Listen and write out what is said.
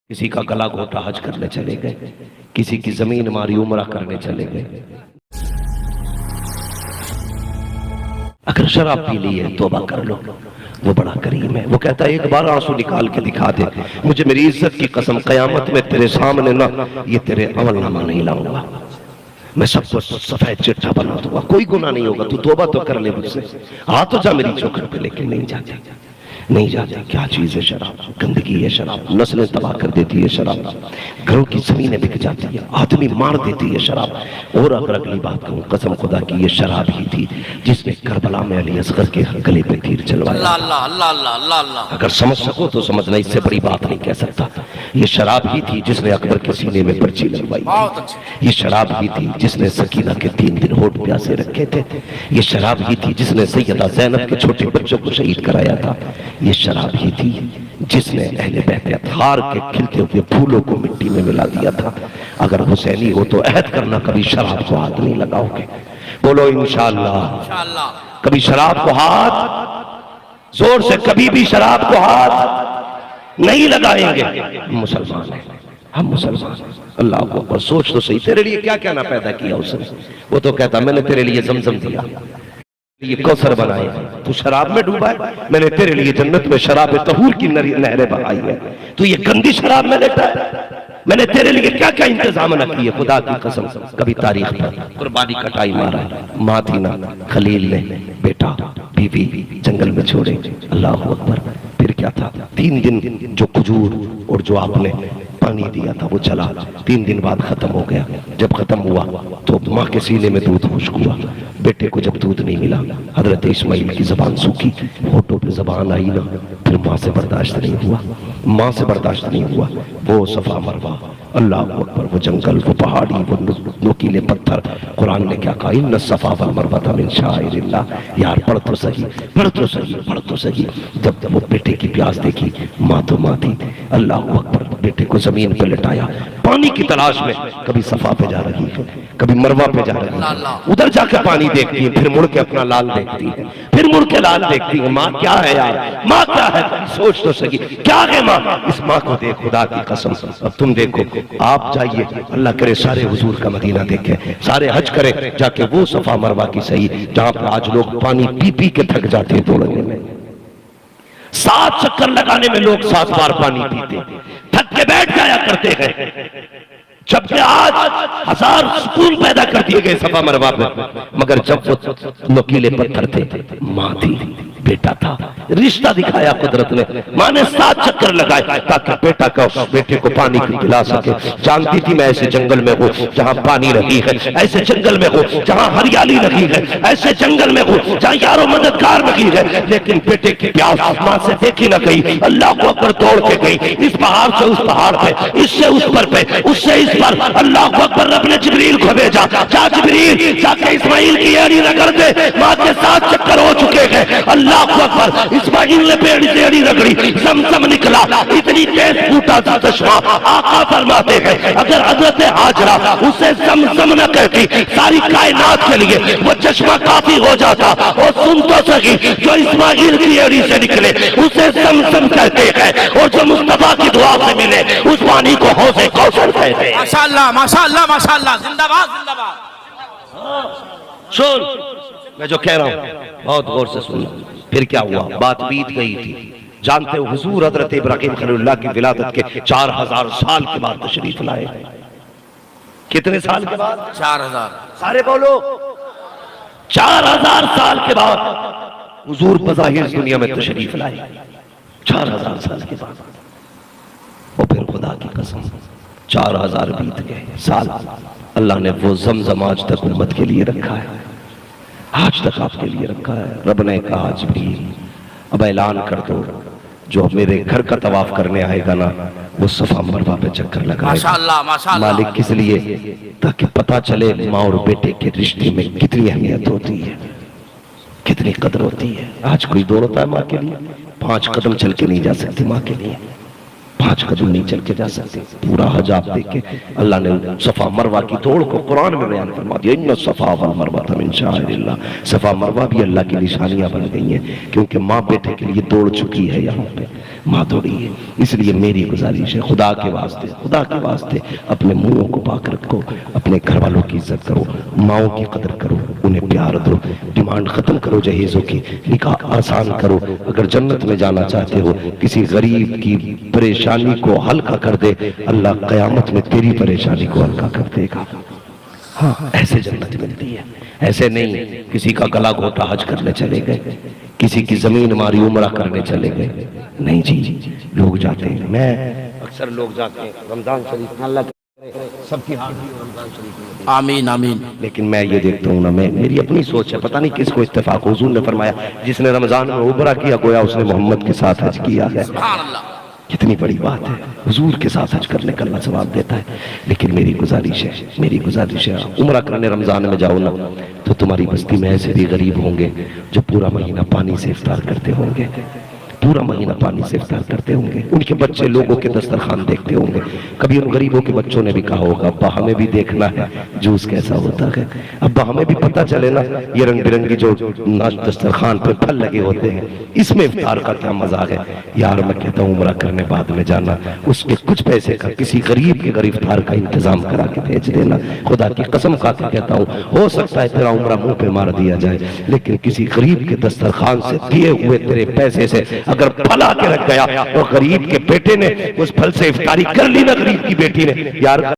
किसी का गला घोटा हज करने चले गए, किसी की जमीन मारी उमरा करने चले गए। अगर शराब पी ली है तौबा कर लो, वो बड़ा करीम है। वो कहता है एक बार आंसू निकाल के दिखा दे, मुझे मेरी इज्जत की कसम कयामत में तेरे सामने ना ये तेरे अमलनामा नहीं लाऊंगा, मैं सबको सफेद चिट्ठा बना दूंगा, कोई गुनाह नहीं होगा, तू तौबा तो कर ले मुझसे, आ तो जा मेरी चौखट पे। लेकिन नहीं जाते, नहीं जाते। क्या चीज है शराब, गंदगी है शराब, नस्लें तबाह कर देती है शराब, घरों की जमीनें बिक जाती है, आदमी मार देती है शराब। और अगर अगली बात कहूं, कसम खुदा की ये शराब ही थी जिसने करबला में अली असगर के गले पे तीर चलवाया। अगर समझ सको तो समझना, इससे बड़ी बात नहीं कह सकता। ये शराब ही थी जिसने अकबर के सीने में पर्ची लगवाई। ये शराब ही थी जिसने सकीना के 3 दिन होठ प्यासे रखे थे। ये शराब ही थी जिसने सैयदा ज़ैनब के छोटे बच्चों को शहीद कराया था। ये शराब ही थी जिसने अहले बैत अत्हार के खिलते हुए फूलों को मिट्टी में मिला दिया था। अगर हुसैनी हो तो अहद करना कभी शराब को हाथ नहीं लगाओगे। बोलो इंशाअल्लाह। कभी शराब को हाथ, जोर से कभी भी शराब को हाथ नहीं लगाएंगे। हम मुसलमान हैं, हम मुसलमान। अल्लाह को अकबर। सोच तो सही, तेरे लिए क्या क्या ना पैदा किया उसने। वो तो कहता मैंने तेरे लिए जमजम दिया, ये कौसर बनाए, तू शराब में डूबा है, मैंने तेरे लिए जन्नत में शराब तहूर की नहरें बहाई है, तू ये गंदी शराब में लेता है, मैंने तेरे लिए क्या क्या इंतजाम न किए। खुदा की कसम कभी तारीख पर कुर्बानी कटाई मारा है, माँ थी ना, खलील ने बेटा बीवी जंगल में छोड़े। अल्लाह अकबर। फिर क्या था, 3 दिन जो खजूर और जो आपने पानी दिया था वो चला, 3 दिन बाद खत्म हो गया। जब खत्म हुआ तो माँ के सीने में दूध खुश्क हुआ। बेटे को जब दूध नहीं मिला, हजरत इस्माइल की जबान सूखी, होठों पे जबान आई ना, फिर माँ से बर्दाश्त नहीं हुआ, माँ से बर्दाश्त नहीं हुआ। वो सफा मरवा, अल्लाह अकबर, वो जंगल, वो पहाड़ी, वो नुकीले पत्थर। कुरान ने क्या कहा, इन्न सफा वल मरवा मिन शाइरिल्लाह। यार पढ़ तो सही, पढ़ तो सही, पढ़ तो सही। जब वो बेटे की प्यास देखी, माँ तो माँ थी। अल्लाह अकबर। बेटे को जमीन पे लिटाया, पानी की तलाश में, कभी सफा पे जा रही है, कभी मरवा पे जा रही है, उधर जाकर पानी देखती है, फिर मुड़ के अपना लाल देखती है, फिर मुड़ के लाल देखती है। माँ क्या है यार, माँ क्या है, सोच तो सकी, क्या है माँ। इस माँ को देख, खुदा की कसम। अब तुम देखो, आप जाइए, अल्लाह करे सारे हुजूर का मदीना देखें, सारे हज करें, जाके वो सफा मरवा की सही जहां पर आज लोग पानी पी पी के थक जाते हैं दौड़ने में। 7 चक्कर लगाने में लोग 7 बार पानी पीते, थक के बैठ जाया करते हैं। जबकि आज 1000 सुकून पैदा कर दिए गए सफा मरवा में, मगर जब वो नुकीले पत्थर थे, माँ थी, बेटा था, रिश्ता दिखाया कुदरत ने। माँ ने 7 चक्कर लगाए ताकि बेटे को पानी पिला सके। जानती थी मैं ऐसे जंगल में हूँ जहाँ पानी रही है, ऐसे जंगल में हूँ जहाँ हरियाली रही है, ऐसे जंगल में हूँ जहाँ यारो मददगार रही है। लेकिन बेटे की प्यास माँ से देखी न गई। अल्लाह को अकबर दौड़ के गई, इस पहाड़ से उस पहाड़ पे, इससे उस पर पे, उससे इस पर। अल्लाह को अकबर। रब ने जिब्रील को भेजा, जा जिब्रील जाके इस्माइल की एड़ी रगड़ दे। माँ के 7 चक्कर हो चुके हैं। अल्लाह को अकबर। इस्माइल ने पेड़ से एड़ी रगड़ी, ज़मज़म निकला, इतनी तेज फूटा था चश्मा। आका फरमाते हैं अगर हजरत हाजरा उसे ज़मज़म न कहती, सारी कायनात के लिए वो चश्मा काफी हो जाता। और सुन तो सही, जो इस्माइल की एड़ी से निकले उसे ज़मज़म कहते हैं, और जो मुस्तफा की दुआ से मिले उस पानी को हौज़े कौसर कहते हैं। माशाअल्लाह, माशाअल्लाह, माशाअल्लाह, जिंदाबाद, जिंदाबाद। सुन, मैं जो कह रहा हूं बहुत गौर से सुनना। फिर क्या हुआ, बात बीत गई थी। जानते हो हुजूर हजरत इब्राहिम खलीलुल्लाह की विलादत के 4000 साल के बाद तशरीफ लाए। कितने साल के बाद? 4000। सारे बोलो, 4000 साल के बाद हुजूर बज़ाहिर दुनिया में तशरीफ लाए। 4000 साल के बाद। और फिर खुदा की कसम 4000 बीत गए साल। अल्लाह ने वो ज़मज़म आज तक उम्मत के लिए रखा है, आज तक आपके लिए रखा है। रब ने कहा जिब्रील अब ऐलान कर दो, जो मेरे घर का तवाफ करने आएगा ना, वो सफा मरवा पे चक्कर लगाएगा। माशाअल्लाह, माशाअल्लाह। मालिक किस लिए? ताकि पता चले माँ और बेटे के रिश्ते में कितनी अहमियत होती है, कितनी कदर होती है। आज कोई दौड़ता है माँ के लिए, 5 कदम चल के नहीं जा सकती माँ के लिए, 5 कदम नहीं चल के जा सकते। पूरा हज आप देखे, अल्लाह ने सफा मरवा की दौड़ को कुरान में बयान फरमा दिया, इन्ना सफा वल मरवा मिन शाइरिल्लाह। सफा मरवा भी अल्लाह की निशानियां बन गई हैं, क्योंकि माँ बेटे के लिए दौड़ चुकी है, यहाँ पे माँ दौड़ी है। इसलिए मेरी गुजारिश है, खुदा के वास्ते अपने मुंहों को पाक रखो, अपने घर वालों की इज्जत करो, माओ की कदर करो, उन्हें प्यार दो, डिमांड खत्म करो जहेजों की, निकाह आसान करो। अगर जन्नत में जाना चाहते हो, किसी गरीब की परेशानी को हल्का कर दे, अल्लाह कयामत में तेरी परेशानी को हल्का कर देगा। हाँ, ऐसे जन्नत मिलती है, ऐसे नहीं किसी का गला घोटा हज करने चले गए, किसी की जमीन मारी उमरा करने चले गए। नहीं जी, लोग जाते हैं, मैं अक्सर लोग जाते हैं रमजान शरीफ में, अल्लाह सबकी हाजिरी रमजान शरीफ में, आमीन आमीन। लेकिन मैं ये देखता हूँ ना, मेरी अपनी सोच है, पता नहीं किसको इत्तेफाक, हुजूर ने फरमाया जिसने रमजान में उमरा किया गोया उसने मोहम्मद के साथ हज किया है। सुभान अल्लाह। कितनी बड़ी बात है, हुजूर के साथ हज करने का अल्लाह सवाब देता है। लेकिन मेरी गुजारिश है उम्रा करने रमजान में जाओ ना, तो तुम्हारी बस्ती में ऐसे भी गरीब होंगे जो पूरा महीना पानी से इफ्तार करते होंगे, पूरा महीना पानी से इफ्तार करते होंगे। उनके बच्चे लोगों के दस्तरखान देखते होंगे। कभी उन गरीबों के बच्चों ने भी कहा होगा, अब्बा हमें भी देखना है जूस कैसा होता है, अब्बा हमें भी पता चले ना ये रंग बिरंगी जो दस्तरखान पे फल लगे होते हैं, इसमें इफ्तार का क्या मजा है। यार मैं कहता हूँ उम्रा करने बाद में जाना, उसके कुछ पैसे का किसी गरीब के घर इफ्तार का इंतजाम करा के भेज देना। खुदा की कसम खा के कहता हूँ, हो सकता है तेरा उम्रा मुंह पे मार दिया जाए, लेकिन किसी गरीब के दस्तरखान से दिए हुए तेरे पैसे से अगर फला के रख गया और गरीब के बेटे ने उस फल से इफ्तारी कर ली ना, गरीब की बेटी ने, यार